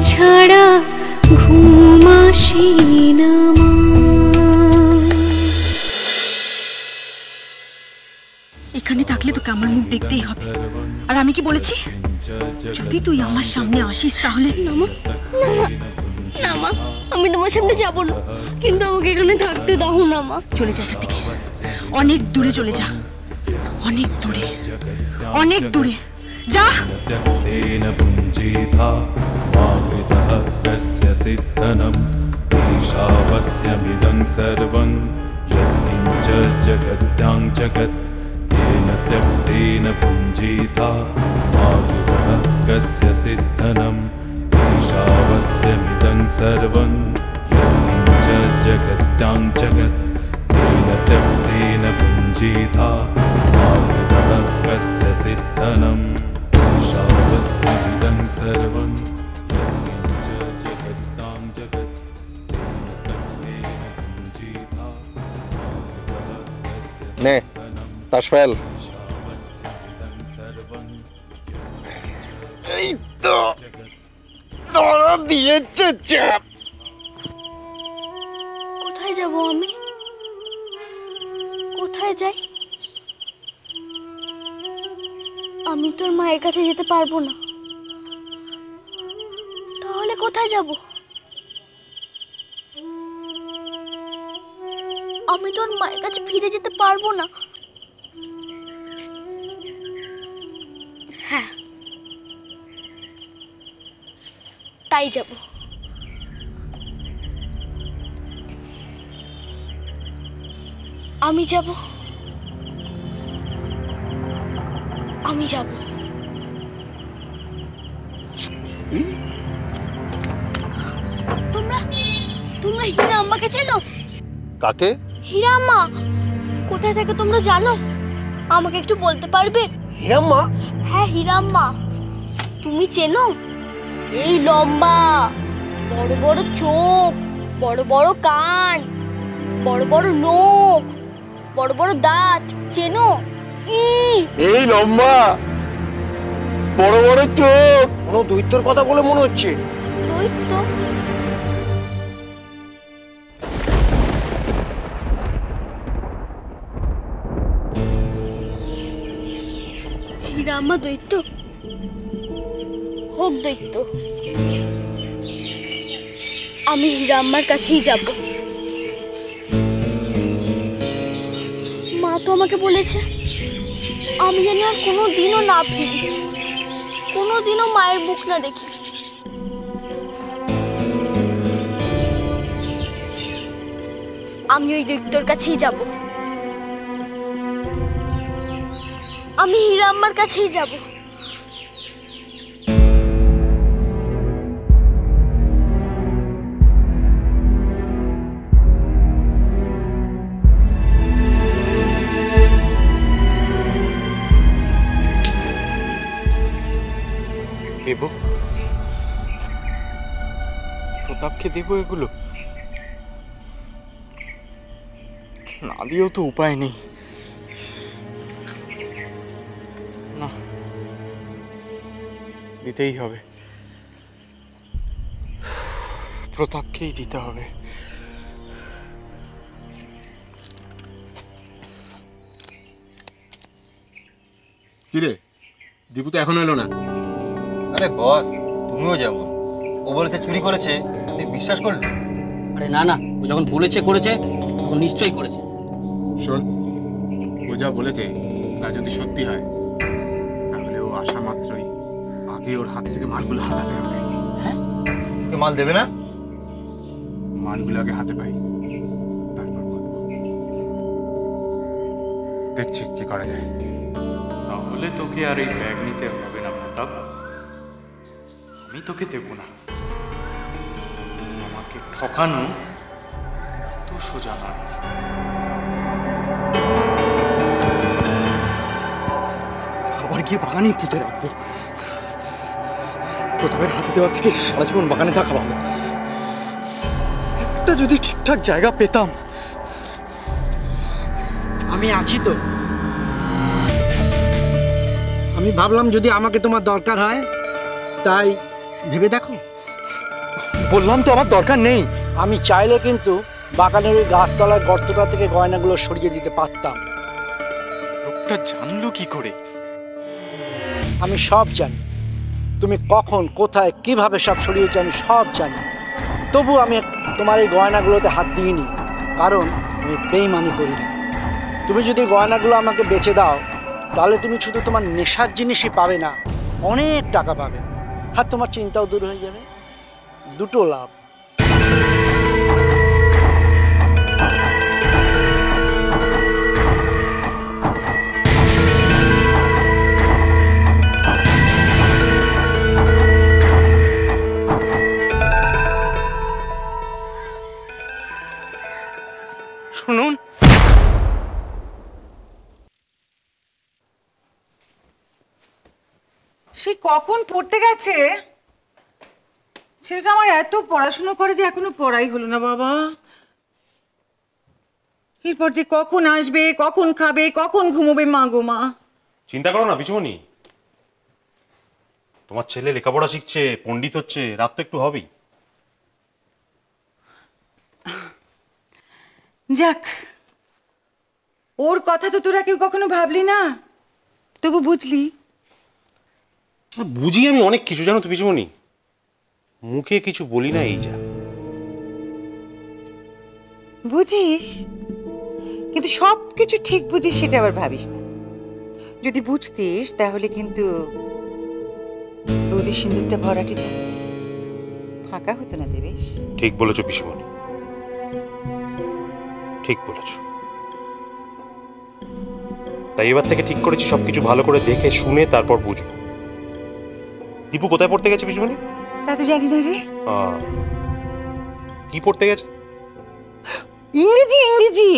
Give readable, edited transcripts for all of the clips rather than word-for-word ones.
ছাড়া ঘুম আসে না মা। এখানে থাকলে তোকে আমার মুখ দেখতেই হবে। আর আমি কি বলেছি, যদি তুই আমার সামনে আসিস তাহলে। না মা, আমি তোমার সামনে যাব না, কিন্তু আমাকে এখানে থাকতে দাও না মা। চলে যা এখান থেকে, অনেক দূরে চলে যা, অনেক দূরে, অনেক দূরে যা। त्यक्तेन पुञ्जीता मा विदः कस्य सिद्धनम् ईशावस्यमिदं सर्वं यत्किञ्च जगत्यां जगत् तेन त्यक्तेन पुञ्जीता मा विदः कस्य सिद्धनम् ईशावस्यमिदं सर्वं यत्किञ्च जगत्यां जगत् तेन त्यक्तेन पुञ्जीता। নে তাস ফেল। এই তো ধরা দিয়েছে চাপ। কোথায় যাব আমি? কোথায় যাই? আমি তোর মায়ের কাছে যেতে পারবো না, তাহলে কোথায় যাব? আমি তোর মায়ের কাছে ফিরে যেতে পারবো না। হ্যাঁ, তাই যাব। আমি যাব, আমি যাব। তোমরা তোমরা হীরা আম্মাকে চেনো? কাকে? হীরা আম্মা কোথায় থাকে তোমরা জানো? আমাকে একটু বলতে পারবে? হীরাম্মা? হ্যাঁ, হীরা আম্মা। তুমি চেনো? এই লম্বা, বড় বড় চোখ, বড় বড় কান, বড় বড় নখ, বড় বড় দাঁত, চেনো? এই লম্বা, বড় বড় চোখ, কোনো দৈত্যর কথা বলে মনে হচ্ছে। দৈত্য? হীরা আম্মা দৈত্য হোক, দৈত্য, আমি হীরা আম্মার কাছেই যাব। মা তো আমাকে বলেছে আমি যেন আর কোনোদিনও না ফিরি, কোনোদিনও মায়ের মুখ না দেখি। আমি ওই দৈত্যর কাছেই যাব, আমি হীরা আম্মার কাছেই যাব। দেব, প্রতাপকে দেব এগুলো? না দিয়েও তো উপায় নেই। না, দিতেই হবে, প্রতাপকেই দিতে হবে। কিরে, দীপু তো এখনো এলো না। আরে বস, তুমিও যেমন। ও বলেছে চুরি করেছে, তুই বিশ্বাস করলি? আরে না না, ও যখন বলেছে করেছে, তখন নিশ্চয়ই করেছে। শোন, ও যা বলেছে তা যদি সত্যি হয়, তাহলে ও আসা মাত্রই আগে ওর হাত থেকে মালগুলো হাতাতে হবে। হ্যাঁ, ওকে মাল দেবে না? মালগুলো আগে হাতে পাই, তারপর বলবো। দেখছি কি করা যায়। তাহলে তোকে আর এই ব্যাগ নিতে হবে না প্রতাপ, আমি তোকে দেব না। আমাকে ঠকানো তো সোজা না। আবার গিয়ে বাগানে পুঁতে রাখবো। প্রতাপের হাতে দেওয়া থেকে সারা জীবন বাগানে থাকা ভালো। একটা যদি ঠিকঠাক জায়গা পেতাম। আমি আছি তো। আমি ভাবলাম যদি আমাকে তোমার দরকার হয়, তাই ভেবে দেখো। বললাম তো আমার দরকার নেই। আমি চাইলে কিন্তু বাগানের ওই গাছতলার গর্তটা থেকে গয়নাগুলো সরিয়ে দিতে পারতাম। লোকটা জানলো কি করে? আমি সব জানি, তুমি কখন কোথায় কিভাবে সব সরিয়েছো আমি সব জানি। তবু আমি তোমার এই গয়নাগুলোতে হাত দিইনি, কারণ আমি বেইমানি করি না। তুমি যদি গয়নাগুলো আমাকে বেচে দাও তাহলে তুমি শুধু তোমার নেশার জিনিসই পাবে না, অনেক টাকা পাবে, আর তোমার চিন্তাও দূর হয়ে যাবে। দুটো লাভ। শুনুন, সে কখন পড়তে গেছে? ছেলেটা আমার এত পড়াশুনো করে যে এখনো পড়াই হলো না বাবা। এরপর যে কখন আসবে, কখন খাবে, কখন ঘুমোবে মা গো মা। চিন্তা করো না পিছুমনি, তোমার ছেলে লেখাপড়া শিখছে, পণ্ডিত হচ্ছে, রাত তো একটু হবেই। যাক, ওর কথা তো তোরা কেউ কখনো ভাবলি না, তবু বুঝলি। বুঝি আমি অনেক কিছু, জানো তো পিছুমনি, মুখে কিছু বলি না, এই যা। বুঝিস, কিন্তু সব কিছু ঠিক বুঝিস সেটা আবার ভাবিস না। যদি বুঝতিস তাহলে কিন্তু বৌদির সিন্দুকটা ভরাটি থাকতো, ফাঁকা হতো না দেবেশ। ঠিক বলেছো পিসিমণি, ঠিক বলেছো। তাই এবার থেকে ঠিক করেছি সবকিছু ভালো করে দেখে শুনে তারপর বুঝবো। দীপু কোথায় পড়তে গেছে পিসিমণি? তা তো জানি না রে। কি পড়তে গেছে? ইংরেজি।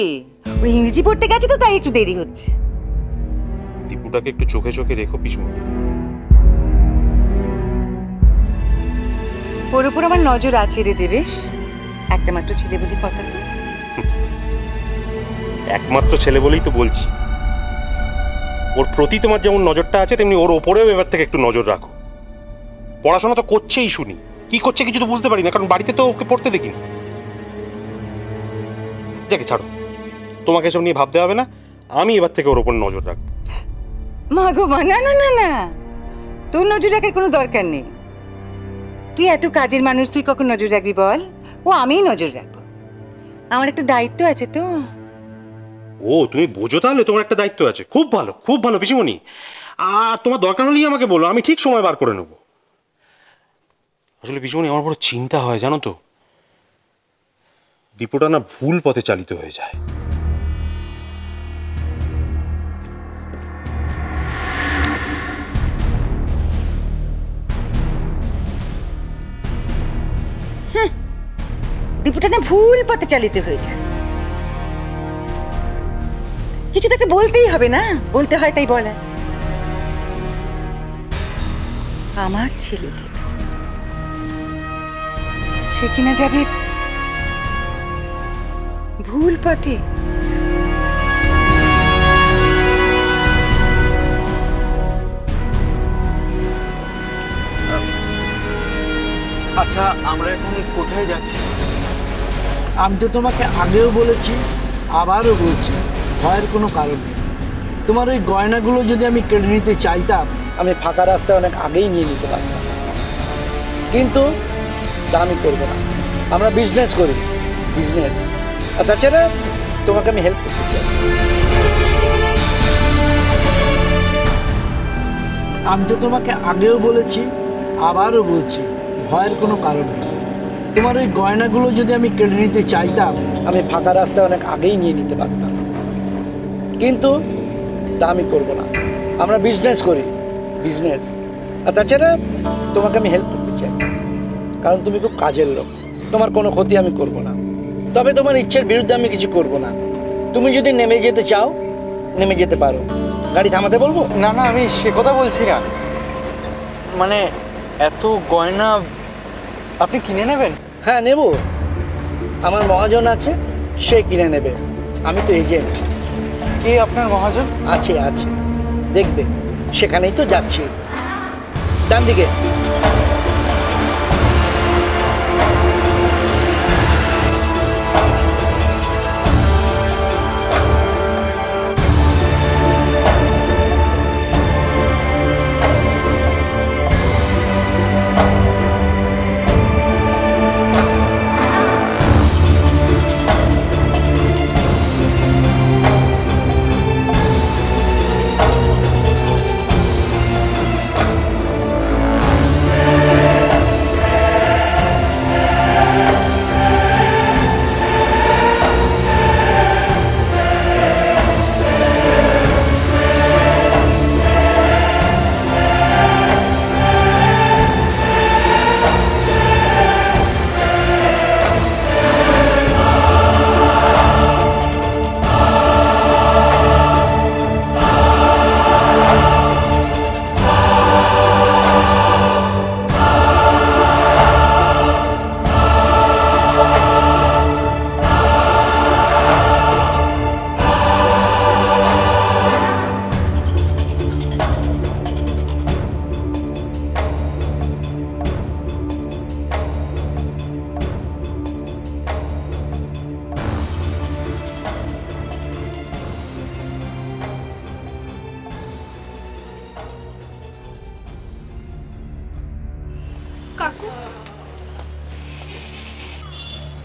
ওই ইংরেজি পড়তে গেছে তো, তাই একটু দেরি হচ্ছে। দীপুটাকে একটু চোখে চোখে রেখো পিসিমণি। ওর উপর আমার নজর আছে রে দেবেশ, একটা মাত্র ছেলে বলে কথা তো। একমাত্র ছেলে বলেই তো বলছি। ওর প্রতি তোমার যেমন নজরটা আছে তেমনি ওর ওপরেও এবার থেকে একটু নজর রাখো। পড়াশোনা তো করছেই শুনি, কি করছে কিছু তো বুঝতে পারি না, কারণ বাড়িতে তো ওকে পড়তে দেখিনি। যাকে ছাড়ো, তোমাকে এসব নিয়ে ভাবতে হবে না, আমি এবার থেকে ওর ওপর নজর রাখবো। মা গো মা, না না না না, তোর নজর রাখার কোনো দরকার নেই। তুই এত কাজের মানুষ, তুই কখন নজর রাখবি বল? ও আমিই নজর রাখবো, আমার একটা দায়িত্ব আছে তো। ও তুমি বোঝো, তাহলে তোমার একটা দায়িত্ব আছে। খুব ভালো, খুব ভালো পিসিমণি। আর তোমার দরকার হলেই আমাকে বলো, আমি ঠিক সময় বার করে নেব। আসলে পিসিমণি আমার বড় চিন্তা হয় জানো তো, দীপুটা না ভুল পথে চালিত হয়ে যায়। দীপুটা না ভুল পথে চালিত হয়ে যায়, কিছু তো একটা বলতেই হবে না, বলতে হয় তাই বলা। আমার ছেলে দীপু, সে কিনা যাবে ভুল পথে। আচ্ছা, আমরা এখন কোথায় যাচ্ছি? আমি তো তোমাকে আগেও বলেছি, আবারও বলছি, ভয়ের কোনো কারণ নেই। তোমার ওই গয়নাগুলো যদি আমি কেড়ে নিতে চাইতাম, আমি ফাঁকা রাস্তায় অনেক আগেই নিয়ে নিতে পারতাম, কিন্তু তা আমি করবো না। আমরা বিজনেস করি, বিজনেস। আর তাছাড়া তোমাকে আমি হেল্প করতে চাই। আমি তো তোমাকে আগেও বলেছি, আবারও বলছি, ভয়ের কোনো কারণ নেই। তোমার ওই গয়নাগুলো যদি আমি কেড়ে নিতে চাইতাম, আমি ফাঁকা রাস্তায় অনেক আগেই নিয়ে নিতে পারতাম, কিন্তু তা আমি করবো না। আমরা বিজনেস করি, বিজনেস। আর তাছাড়া তোমাকে আমি হেল্প করতে চাই, কারণ তুমি খুব কাজের লোক, তোমার কোনো ক্ষতি আমি করব না। তবে তোমার ইচ্ছের বিরুদ্ধে আমি কিছু করব না। তুমি যদি নেমে যেতে চাও, নেমে যেতে পারো। গাড়ি থামাতে বলবো? না না, আমি সে কথা বলছি না। মানে এত গয়না আপনি কিনে নেবেন? হ্যাঁ নেব, আমার মহাজন আছে, সে কিনে নেবে। আমি তো এজেন্ট। কে আপনার মহাজন? আছে আছে, দেখবে, সেখানেই তো যাচ্ছি। ডান দিকে। কাকু,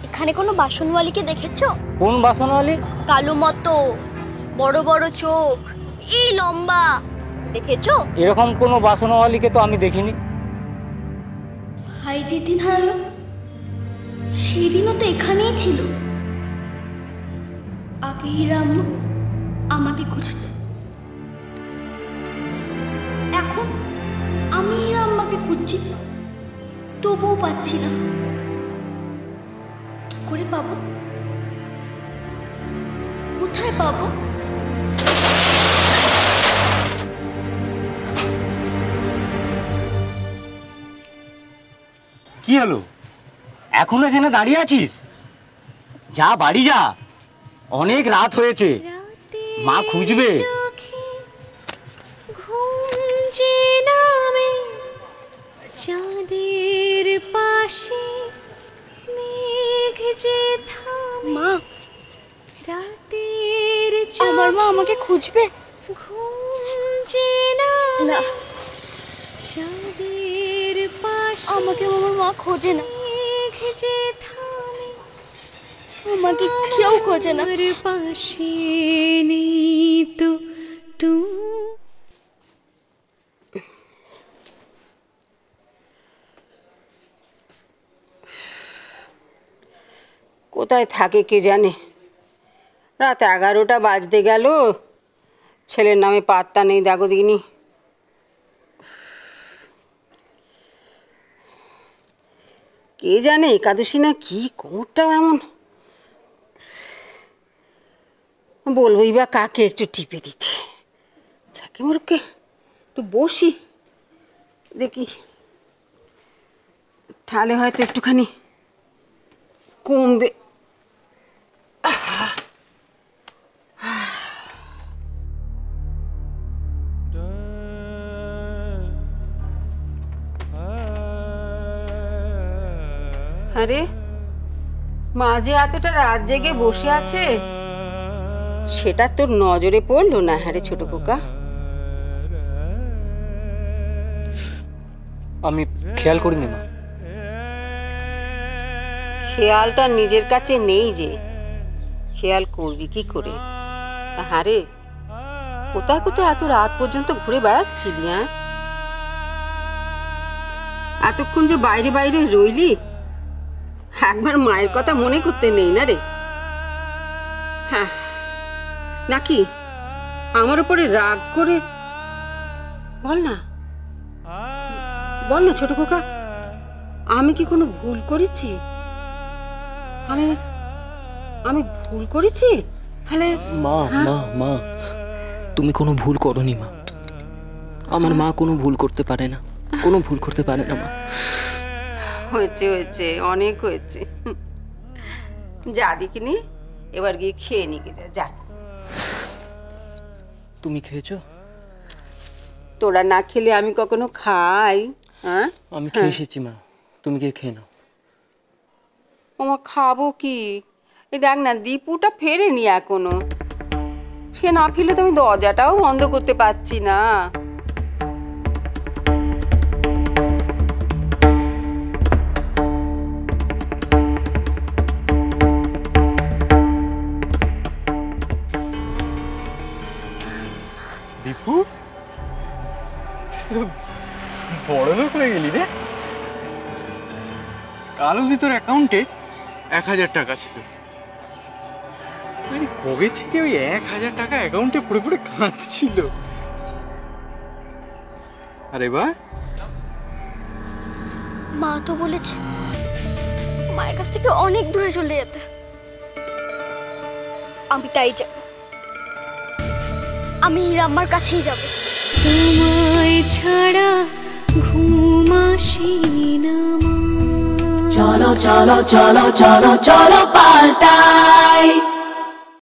এখানে কোনো বাসনওয়ালিকে দেখেছো? কোন বাসনওয়ালি? কালো মতো, বড় বড় চোখ, এই লম্বা, দেখেছো? এরকম কোনো বাসনওয়ালিকে তো আমি দেখিনি। ভাই যেদিন হারালো সেদিনও তো এখানেই ছিল। আগে হীরাম্মা আমাকে খুঁজতো, এখন আমি হীরাম্মাকে খুঁজছি, তবুও পাচ্ছি না। কি করে পাবো? কোথায় পাবো? কি হলো, এখনো এখানে দাঁড়িয়ে আছিস? যা বাড়ি যা, অনেক রাত হয়েছে, মা খুঁজবে। চাঁদের পাশে মেঘ যে থামে, মা, রাতের আমার মা আমাকে খুঁজবে? ঘুম যে না, চাঁদের পাশে আমাকে আমার মা খোঁজে না, মেঘ যে থামে, আমাকে কেউ খোঁজে না। পাশে নেই তো তুই। কোথায় থাকে কে জানে, রাত 11টা বাজতে গেল, ছেলের নামে পাত্তা নেই। দেখো দিনি, কে জানে একাদশী না কি, কোমরটাও এমন। বলবোই বা কাকে একটু টিপে দিতে। যাকে মোরকে একটু বসি দেখি, তাহলে হয়তো একটুখানি কমবে। আরে মা যে এতটা রাত জেগে বসে আছে সেটা তোর নজরে পড়লো না? হ্যাঁ রে ছোট খোকা, আমি খেয়াল করিনি মা। খেয়ালটা নিজের কাছে নেই যে, খেয়াল করবি কি করে? হারে কোথায় কোথায় এত রাত পর্যন্ত ঘুরে বেড়াচ্ছিলি? হ্যাঁ, এতক্ষণ যে বাইরে বাইরে রইলি, একবার মায়ের কথা মনে করতে নেই না রে? হ্যাঁ, নাকি আমার উপরে রাগ করে? বল না, বল না ছোট খোকা, আমি কি কোনো ভুল করেছি? আমি আমি ভুল করেছি? তাহলে মা মা মা, তুমি কোনো ভুল করনি মা। আমার মা কোনো ভুল করতে পারে না, কোনো ভুল করতে পারে না মা। হয়েছে হয়েছে, অনেক হয়েছে। যা দেখিনি, এবার গিয়ে খেয়ে নিয়ে যা। তুমি খেয়েছো? তোরা না খেলে আমি কখনো খাই? হ্যাঁ, আমি খেয়ে এসেছি মা, তুমি গিয়ে খেয়ে নাও। ওমা, খাবো কি? এই দেখ না, দীপুটা ফেরেনি এখনো। সে না ফিরলে তো আমি দরজাটাও বন্ধ করতে পারছি না। দীপু, বড় লোক হয়ে গেলি রে। কাল অবধি তোর অ্যাকাউন্টে 1000 টাকা ছিল, কবে থেকে ওই 1000 টাকা অ্যাকাউন্টে পড়ে পড়ে কাঁদছিল। আরে বা, মা তো বলেছে মায়ের কাছ থেকে অনেক দূরে চলে যেতে। আমি তাই যাব, আমি হীরাম্মার কাছেই যাব। তোমায় ছাড়া ঘুম আসে না মা। চলো চলো চলো চলো চলো পাল্টা